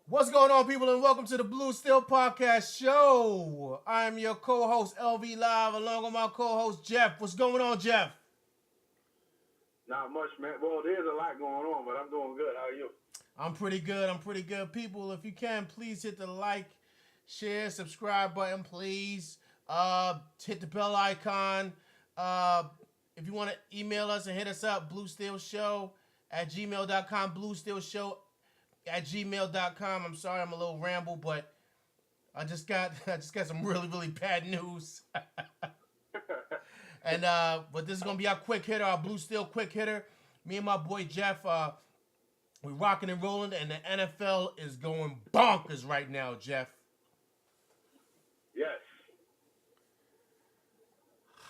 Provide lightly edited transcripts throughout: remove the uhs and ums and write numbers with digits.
What's going on, people, and welcome to the Blue Steel Podcast Show. I'm your co-host, LV Live, along with my co-host, Jeff. What's going on, Jeff? Not much, man. Well, there's a lot going on, but I'm doing good. How are you? I'm pretty good. People, if you can, please hit the like, share, subscribe button, please. Hit the bell icon. If you want to email us and hit us up, bluesteelshow at gmail.com, bluesteelshow at gmail.com. I'm sorry I'm a little ramble, but I just got some really bad news. And but this is gonna be our quick hitter, our Blue Steel quick hitter. Me and my boy Jeff, we rocking and rolling, and the NFL is going bonkers right now, Jeff. Yes.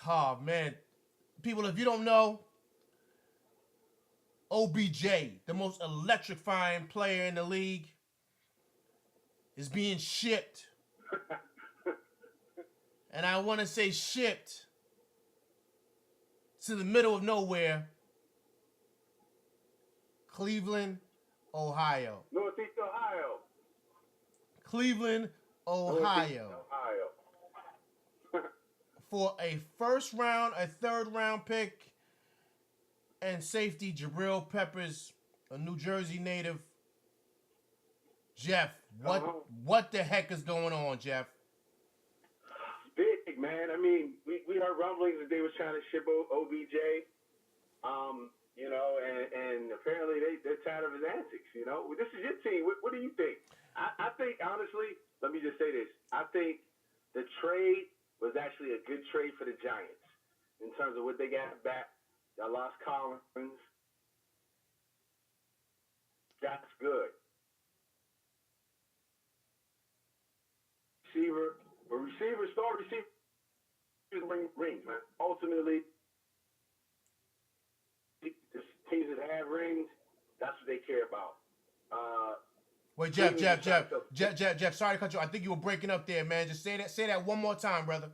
Oh man, people, if you don't know, OBJ, the most electrifying player in the league, is being shipped, and I want to say shipped to the middle of nowhere, Cleveland, Ohio. Northeast Ohio. Cleveland, Ohio. For a first round, a third round pick, and safety Jabril Peppers, a New Jersey native. Jeff, what the heck is going on, Jeff? Big, man. I mean, we heard rumblings that they was trying to ship OBJ, and apparently they're tired of his antics, This is your team. What do you think? I think, honestly, let me just say this. I think the trade was actually a good trade for the Giants in terms of what they got back. They lost Collins. That's good. Star receivers bring rings, man. Ultimately, the teams that have rings, that's what they care about. Wait, Jeff, sorry to cut you. I think you were breaking up there, man. Just say that one more time, brother.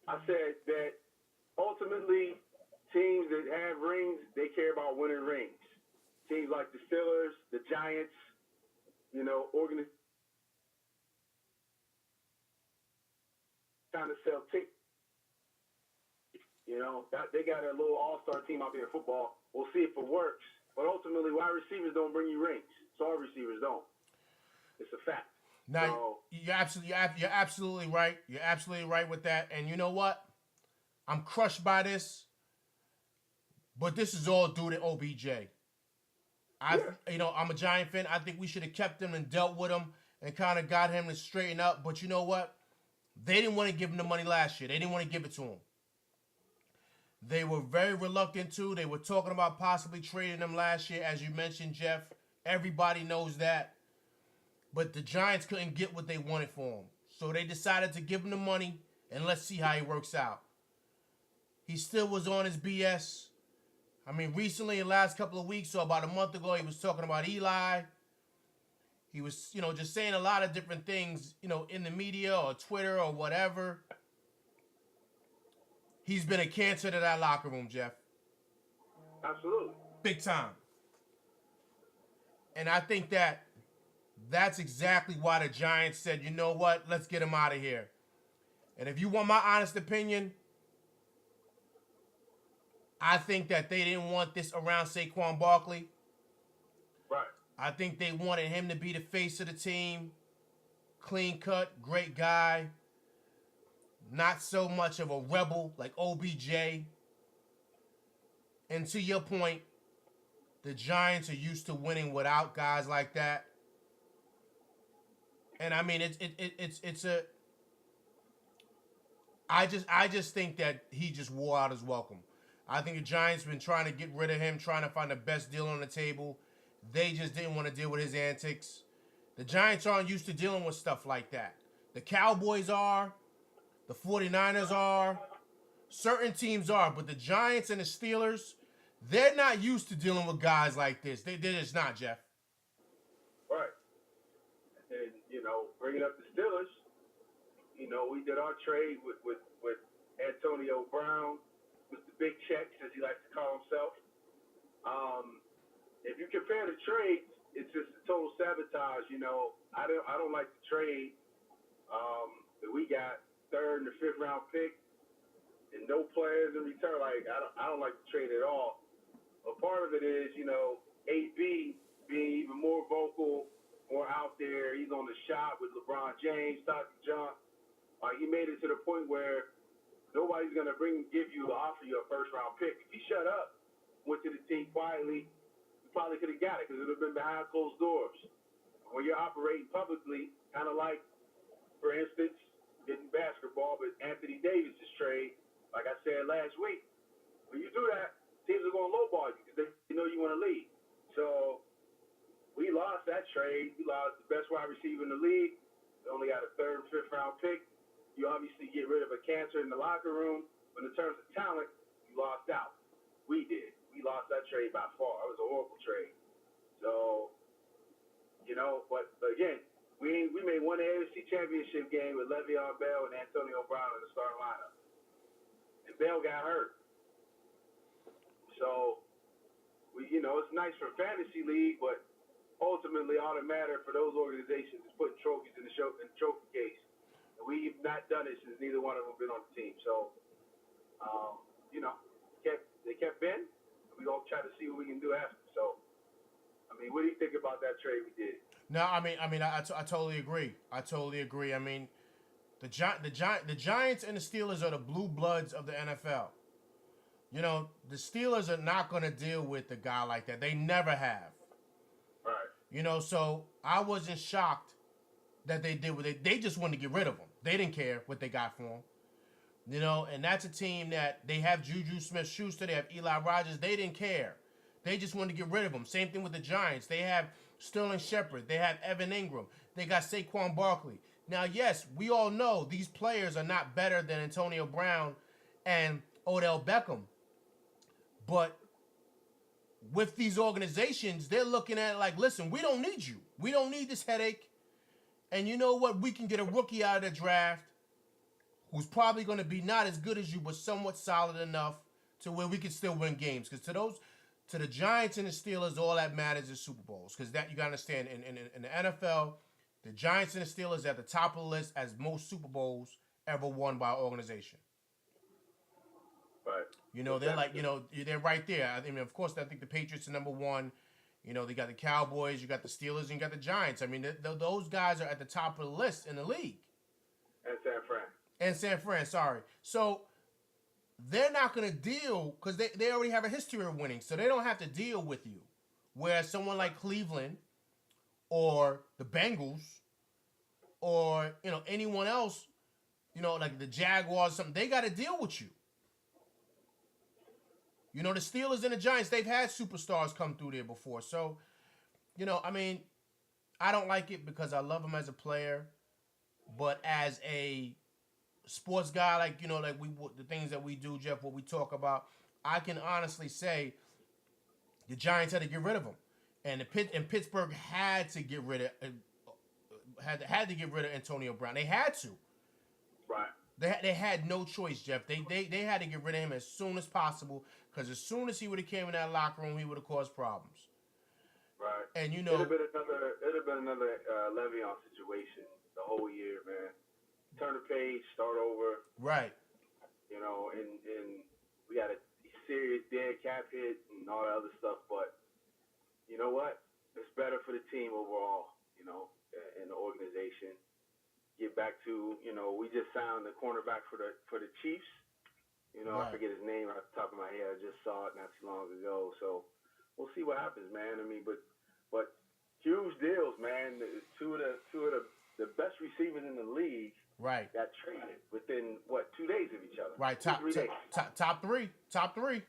I said that ultimately, teams that have rings, they care about winning rings. Teams like the Steelers, the Giants, organizations trying to sell tickets. They got a little all-star team out there in football. We'll see if it works. But ultimately, wide receivers don't bring you rings. Star receivers don't. It's a fact. Now, so, you're absolutely right. You're absolutely right with that. And you know what? I'm crushed by this. But this is all due to OBJ. I'm a Giant fan. I think we should have kept him and dealt with him and kind of got him to straighten up. But you know what? They didn't want to give him the money last year. They didn't want to give it to him. They were very reluctant to. They were talking about possibly trading him last year, as you mentioned, Jeff. Everybody knows that. But the Giants couldn't get what they wanted for him. So they decided to give him the money, and let's see how he works out. He still was on his BS. I mean, recently, in the last couple of weeks, so about a month ago, he was talking about Eli. He was, just saying a lot of different things, in the media or Twitter or whatever. He's been a cancer to that locker room, Jeff. absolutely. Big time. And I think that's exactly why the Giants said, you know what, let's get him out of here. And if you want my honest opinion, I think that they didn't want this around Saquon Barkley. Right. I think they wanted him to be the face of the team. Clean cut, great guy. Not so much of a rebel like OBJ. And to your point, the Giants are used to winning without guys like that. And I mean, I just think that he just wore out his welcome. I think the Giants been trying to get rid of him, trying to find the best deal on the table. They just didn't want to deal with his antics. The Giants aren't used to dealing with stuff like that. The Cowboys are. The 49ers are. Certain teams are. But the Giants and the Steelers, they're not used to dealing with guys like this. They're just not, Jeff. Right. And, bringing up the Steelers, we did our trade with Antonio Brown, Mr. Big Checks, as he likes to call himself. If you compare the trades, it's just a total sabotage. I don't like the trade that we got third and the fifth round pick and no players in return. Like I don't like the trade at all. But part of it is, AB being even more vocal, more out there. He's on the shot with LeBron James, Dr. John. He made it to the point where nobody's gonna give you, offer you a first round pick. If he shut up, went to the team quietly, you probably could have got it because it would have been behind closed doors. When you're operating publicly, kind of like, for instance, getting basketball, but Anthony Davis's trade, like I said last week, when you do that, teams are going to lowball you because they know you want to lead. So we lost that trade. We lost the best wide receiver in the league. We only got a third and fifth round pick. You obviously get rid of a cancer in the locker room. But in terms of talent, you lost out. We did. We lost that trade by far. It was a horrible trade. So, but again, we made one AFC Championship game with Le'Veon Bell and Antonio Brown in the starting lineup. And Bell got hurt. So, it's nice for fantasy league, but ultimately all that matters for those organizations is putting trophies in the trophy case. And we've not done it since neither one of them been on the team. So, they kept Ben. We're going to try to see what we can do after. So, what do you think about that trade we did? No, I totally agree. I totally agree. The Giants and the Steelers are the blue bloods of the NFL. The Steelers are not going to deal with a guy like that. They never have. Right. So I wasn't shocked that they did what they just wanted to get rid of him. They didn't care what they got for him. And that's a team that they have Juju Smith-Schuster, they have Eli Rogers. They didn't care. They just wanted to get rid of him. Same thing with the Giants. They have Sterling Shepard. They have Evan Ingram. They got Saquon Barkley. Now, yes, we all know these players are not better than Antonio Brown and Odell Beckham. But with these organizations, they're looking at it like, listen, we don't need you. We don't need this headache. And you know what? We can get a rookie out of the draft who's probably going to be not as good as you, but somewhat solid enough to where we can still win games. Because to the Giants and the Steelers, all that matters is Super Bowls. Because that you got to understand, in the NFL, the Giants and the Steelers are at the top of the list as most Super Bowls ever won by an organization. Right. They're like, they're right there. Of course, I think the Patriots are number one. They got the Cowboys, you got the Steelers, and you got the Giants. Those guys are at the top of the list in the league. And San Fran, sorry. So they're not going to deal because they already have a history of winning, so they don't have to deal with you. Whereas someone like Cleveland or the Bengals or, anyone else, like the Jaguars, something, they got to deal with you. The Steelers and the Giants, they've had superstars come through there before. So, I don't like it because I love him as a player. But as a sports guy, like the things that we do, Jeff, what we talk about, I can honestly say the Giants had to get rid of him. And Pittsburgh had to get rid of had to get rid of Antonio Brown. They had to. Right. They had no choice, Jeff. They had to get rid of him as soon as possible because as soon as he would have came in that locker room, he would have caused problems. Right. And it'd have been another Le'Veon situation the whole year, man. Turn the page, start over. Right. And we had a serious dead cap hit and all that other stuff, but you know what? It's better for the team overall, and the organization. Get back to, we just signed the cornerback for the Chiefs. Right. I forget his name off the top of my head. I just saw it not too long ago. So we'll see what happens, man. But huge deals, man. Two of the best receivers in the league. Right. Got traded within 2 days of each other. Right. Top three. Top three.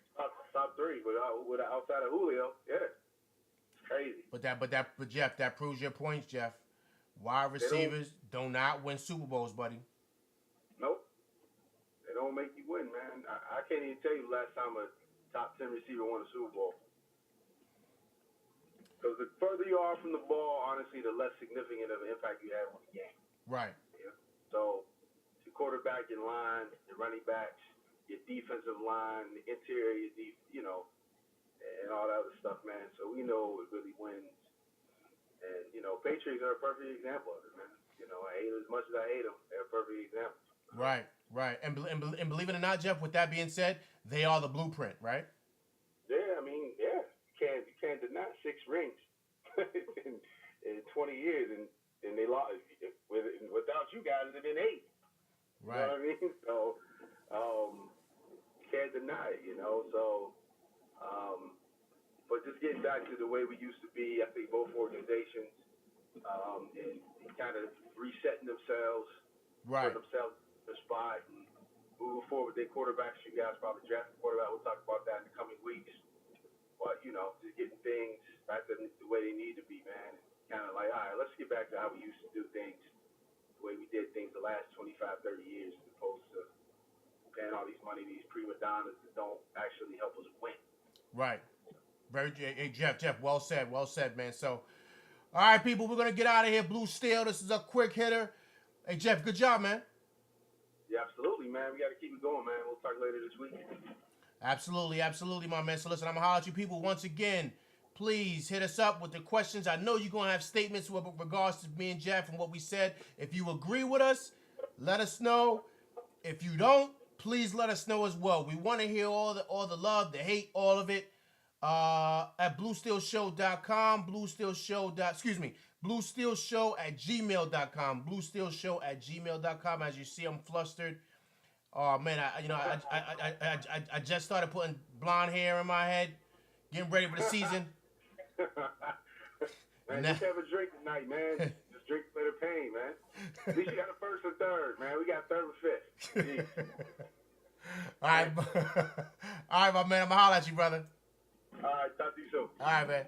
With outside of Julio, yeah. It's crazy. But Jeff, that proves your points, Jeff. Wide receivers do not win Super Bowls, buddy. Nope. They don't make you win, man. I can't even tell you the last time a top 10 receiver won a Super Bowl. Because the further you are from the ball, honestly, the less significant of an impact you have on the game. Right. Yeah. So, your quarterback, your line, your running backs, your defensive line, the interior, and all that other stuff, man. So we know it really wins Patriots are a perfect example of it, man. I hate them as much as I hate them. They're a perfect example. Right, right. And believe it or not, Jeff, with that being said, they are the blueprint, right? Yeah, I mean, yeah. You can't deny 6 rings in 20 years, and they lost. Without you guys, it'd been 8. You Right. know what I mean? So, can't deny it, So, but just getting back to the way we used to be, I think both organizations and kind of resetting themselves, Right. putting themselves in the spot, and moving forward with their quarterbacks. You guys probably draft a quarterback. We'll talk about that in the coming weeks. But, just getting things back to the way they need to be, man. Kind of like, all right, let's get back to how we used to do things, the way we did things the last 25, 30 years, as opposed to paying all these money, these prima donnas that don't actually help us win. Right. Hey, Jeff, well said, man. So, all right, people, we're going to get out of here. Blue Steel, this is a quick hitter. Hey, Jeff, good job, man. Yeah, absolutely, man. We got to keep it going, man. We'll talk later this week. Absolutely, my man. So, listen, I'm going to holler at you people once again. Please hit us up with the questions. I know you're going to have statements with regards to me and Jeff and what we said. If you agree with us, let us know. If you don't, please let us know as well. We want to hear all the love, the hate, all of it. At bluesteelshow.com, bluesteelshow@gmail.com, bluesteelshow@gmail.com. As you see, I'm flustered. Oh man, I just started putting blonde hair in my head, getting ready for the season. Man, just have a drink tonight, man. Just drink for the pain, man. At least you got a first or third, man. We got third or fifth. All right, all right, my man. I'm gonna holler at you, brother. All right, talk to you soon. All right, man.